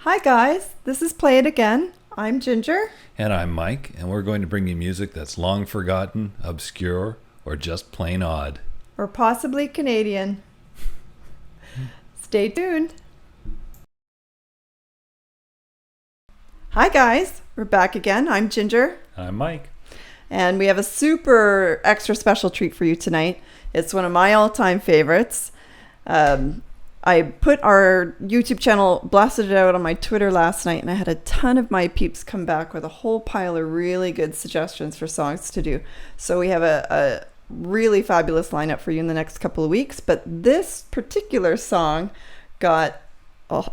Hi guys, this is Play It Again. I'm Ginger. And I'm Mike, and we're going to bring you music that's long forgotten, obscure, or just plain odd. Or possibly Canadian. Stay tuned. Hi guys, we're back again. I'm Ginger. I'm Mike. And we have a super extra special treat for you tonight. It's one of my all-time favorites. I put our YouTube channel, blasted it out on my Twitter last night, and I had a ton of my peeps come back with a whole pile of really good suggestions for songs to do. So we have a really fabulous lineup for you in the next couple of weeks. But this particular song got... Oh,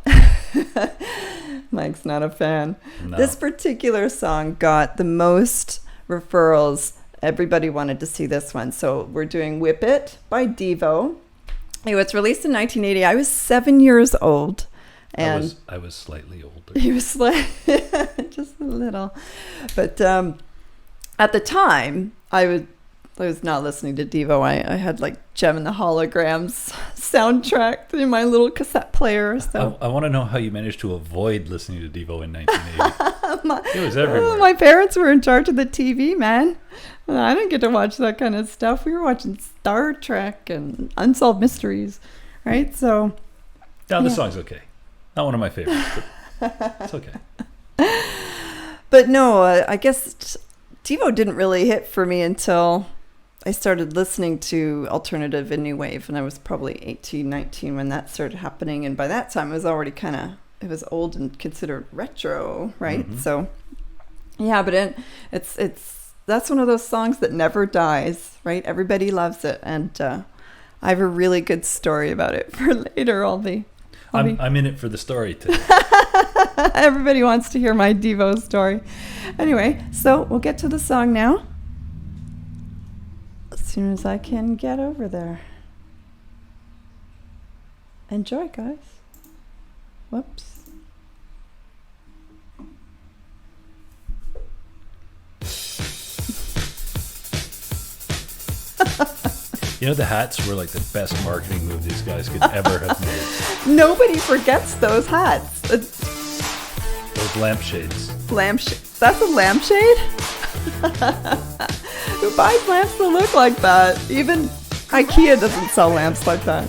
Mike's not a fan. No. This particular song got the most referrals. Everybody wanted to see this one. So we're doing Whip It by Devo. It was released in 1980. I was 7 years old. And I was slightly older. he was just a little. But at the time, I was not listening to Devo. I had like Gem and the Holograms soundtrack in my little cassette player. So I want to know how you managed to avoid listening to Devo in 1980. It was everywhere. My parents were in charge of the TV, man. I didn't get to watch that kind of stuff. We were watching Star Trek and Unsolved Mysteries, right? So Now, the song's okay. Not one of my favorites, but it's okay. But no, I guess Devo didn't really hit for me until I started listening to alternative and new wave, and I was probably 18, 19 when that started happening. And by that time, it was already it was old and considered retro, right? Mm-hmm. So, yeah, but that's one of those songs that never dies, right? Everybody loves it, and I have a really good story about it for later. I'm in it for the story today. Everybody wants to hear my Devo story. Anyway, so we'll get to the song now. As soon as I can get over there. Enjoy, guys. Whoops. You know, the hats were like the best marketing move these guys could ever have made. Nobody forgets those hats. Those lampshades. That's a lampshade? Who buys lamps that look like that? Even IKEA doesn't sell lamps like that.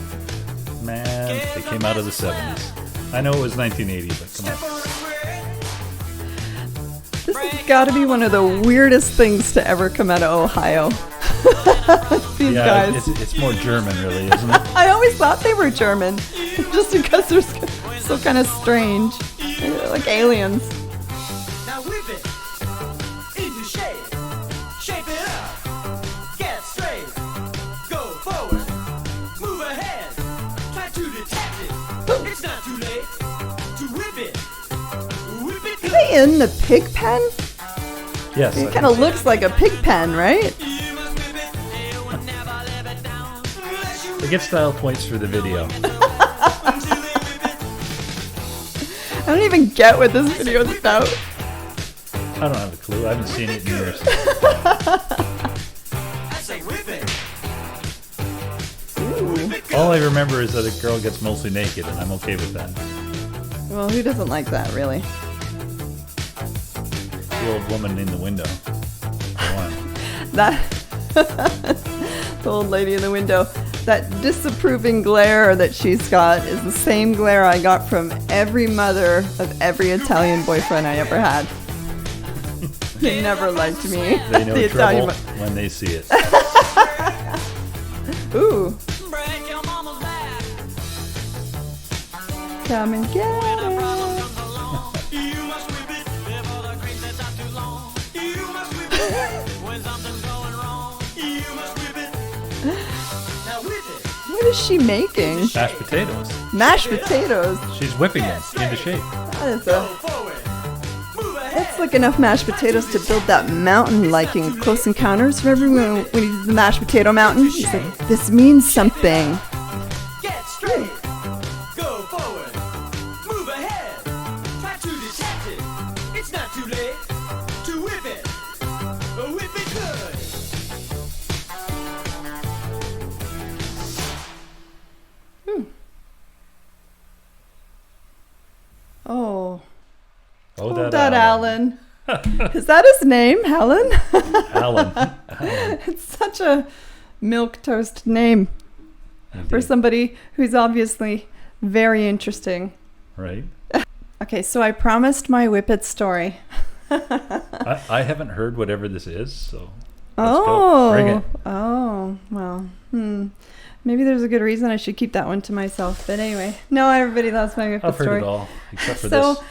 Man, they came out of the 70s. I know it was 1980, but come on. This has got to be one of the weirdest things to ever come out of Ohio. These guys. It's more German, really, isn't it? I always thought they were German, just because they're so kind of strange, like aliens. Now whip it into shape, shape it up, get straight, go forward, move ahead, try to detect it. It's not too late to whip it good. Are they in the pig pen? Yes. It kind of looks like a pig pen, right? They get style points for the video. I don't even get what this video is about. I don't have a clue. I haven't seen it in years. All I remember is that a girl gets mostly naked, and I'm okay with that. Well, who doesn't like that, really? The old woman in the window. Go on. The old lady in the window. That disapproving glare that she's got is the same glare I got from every mother of every Italian boyfriend I ever had. They never liked me. They know the trouble when they see it. Ooh. Come and get it. What is she making? Mashed potatoes. Mashed potatoes. She's whipping them into shape. That's like enough mashed potatoes to build that mountain like in Close Encounters. Remember when he did the mashed potato mountain? He's like, this means something. Get straight, go forward, move ahead, try to detect it. It's not too late to whip it good. Oh, Oh, that Alan. Is that his name, Helen? Alan. It's such a milquetoast name for Indeed. somebody who's obviously very interesting. Right. Okay, so I promised my Whip It story. I haven't heard whatever this is, so let's go. Bring it. Oh, well, maybe there's a good reason I should keep that one to myself. But anyway, no, everybody loves my Whip It I've heard story. it all, except for So this.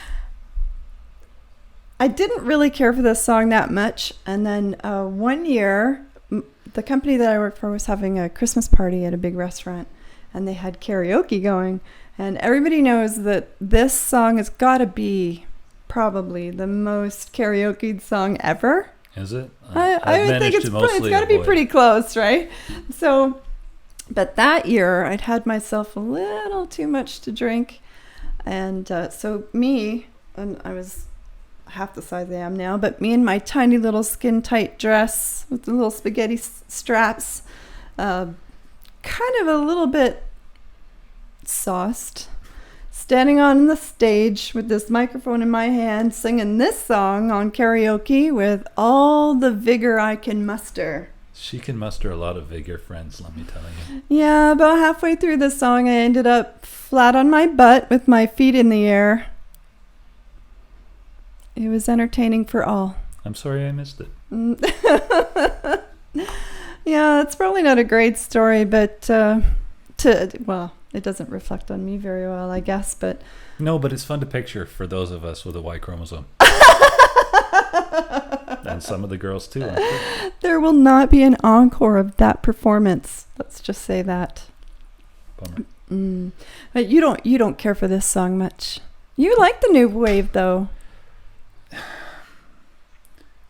I didn't really care for this song that much. And then one year, the company that I worked for was having a Christmas party at a big restaurant, and they had karaoke going. And everybody knows that this song has got to be probably the most karaoke song ever. Is it? I I've would think managed it's to mostly got to be avoid pretty close, right? So, but that year I'd had myself a little too much to drink, and and I was half the size I am now, but me and my tiny little skin tight dress with the little spaghetti straps, kind of a little bit sauced, standing on the stage with this microphone in my hand, singing this song on karaoke with all the vigor I can muster. She can muster a lot of vigor, friends, let me tell you. Yeah, about halfway through the song, I ended up flat on my butt with my feet in the air. It was entertaining for all. I'm sorry I missed it. Yeah, it's probably not a great story, but it doesn't reflect on me very well, I guess, but No, but it's fun to picture for those of us with a Y chromosome. And some of the girls too, I'm sure. there will not be an encore of that performance. Let's just say that. Bummer. But you don't care for this song much. You like the new wave though.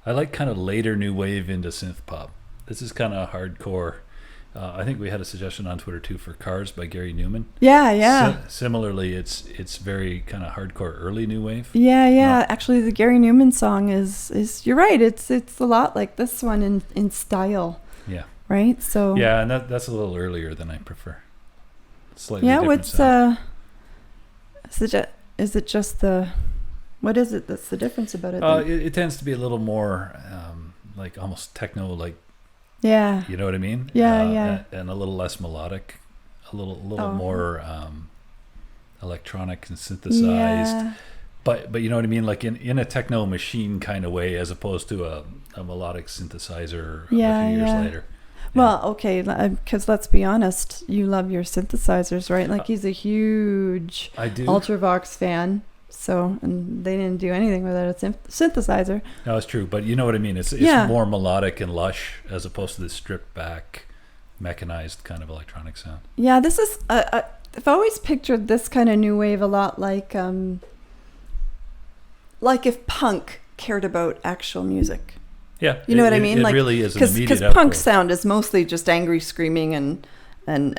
I like kind of later new wave into synth pop. This is kind of hardcore. I think we had a suggestion on Twitter too for Cars by Gary Newman. Yeah. Similarly, it's very kind of hardcore early new wave. Yeah. Actually, the Gary Newman song is you're right. It's a lot like this one in style. Yeah. Right. So. Yeah, and that's a little earlier than I prefer. Slightly Yeah. different What's sound. is it just the? What is it that's the difference about it? It tends to be a little more like almost techno, like, Yeah. you know what I mean? Yeah. And a little less melodic, a little more electronic and synthesized. Yeah. But you know what I mean? Like in a techno machine kind of way, as opposed to a melodic synthesizer a few years later. Well, okay, because let's be honest, you love your synthesizers, right? Like he's a huge I do. Ultravox fan. So, and they didn't do anything without a synthesizer. No, it's true, but you know what I mean. It's more melodic and lush as opposed to the stripped back, mechanized kind of electronic sound. Yeah, this is. I've always pictured this kind of new wave a lot like if punk cared about actual music. Yeah, You know what I mean? It like, really is an immediate because punk sound is mostly just angry screaming and kind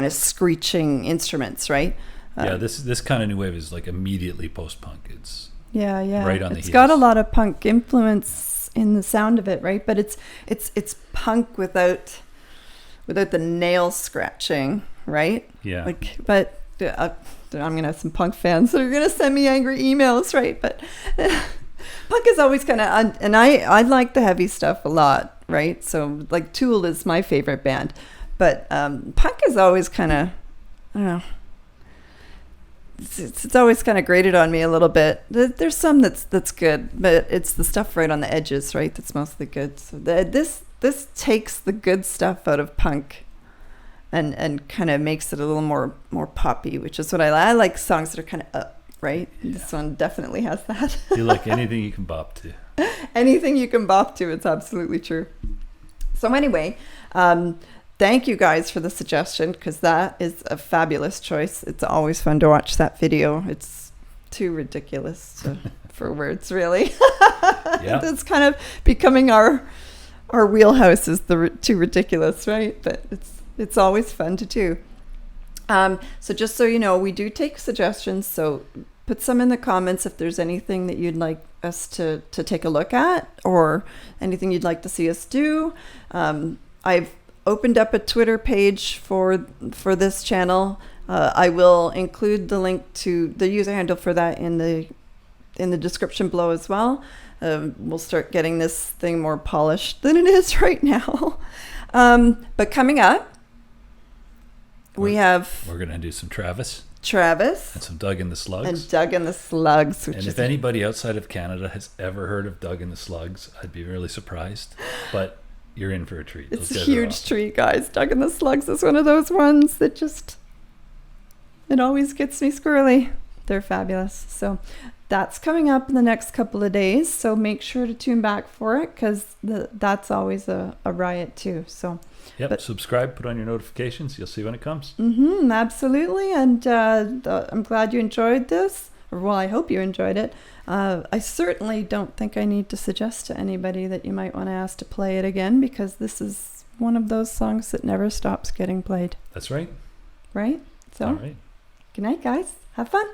of screeching instruments, right? This kind of new wave is like immediately post-punk. It's Yeah. right on the It's got a heels. lot of punk influence in the sound of it, right? But it's punk without the nail scratching, right? Yeah. Like, but I'm gonna have some punk fans that are gonna send me angry emails, right? But punk is always kind of, and I like the heavy stuff a lot, right? So like Tool is my favorite band, but punk is always kind of, I don't know. It's always kind of grated on me a little bit. There's some that's good, but it's the stuff right on the edges, right? That's mostly good. So this takes the good stuff out of punk, and kind of makes it a little more poppy, which is what I like. Songs that are kind of up, right? Yeah. This one definitely has that. You like anything you can bop to. Anything you can bop to. It's absolutely true. So anyway. Thank you guys for the suggestion, because that is a fabulous choice. It's always fun to watch that video. It's too ridiculous for words, really. Yeah. It's kind of becoming our wheelhouse is too ridiculous, right? But it's always fun to do. So just so you know, we do take suggestions. So put some in the comments if there's anything that you'd like us to take a look at, or anything you'd like to see us do. I've opened up a Twitter page for this channel. I will include the link to the user handle for that in the description below as well. We'll start getting this thing more polished than it is right now. But coming up, we're going to do some Travis and some Doug and the Slugs. And Doug and the Slugs. And if anybody outside of Canada has ever heard of Doug and the Slugs, I'd be really surprised. But you're in for a treat. It's a huge treat, guys. Doug and the Slugs is one of those ones that it always gets me squirrely. They're fabulous. So that's coming up in the next couple of days. So make sure to tune back for it, because that's always a riot too. So. Yep, subscribe, put on your notifications. You'll see when it comes. Absolutely. And I'm glad you enjoyed this. Well, I hope you enjoyed it. I certainly don't think I need to suggest to anybody that you might want to ask to play it again, because this is one of those songs that never stops getting played. That's right. Right? So, all right. Good night, guys. Have fun.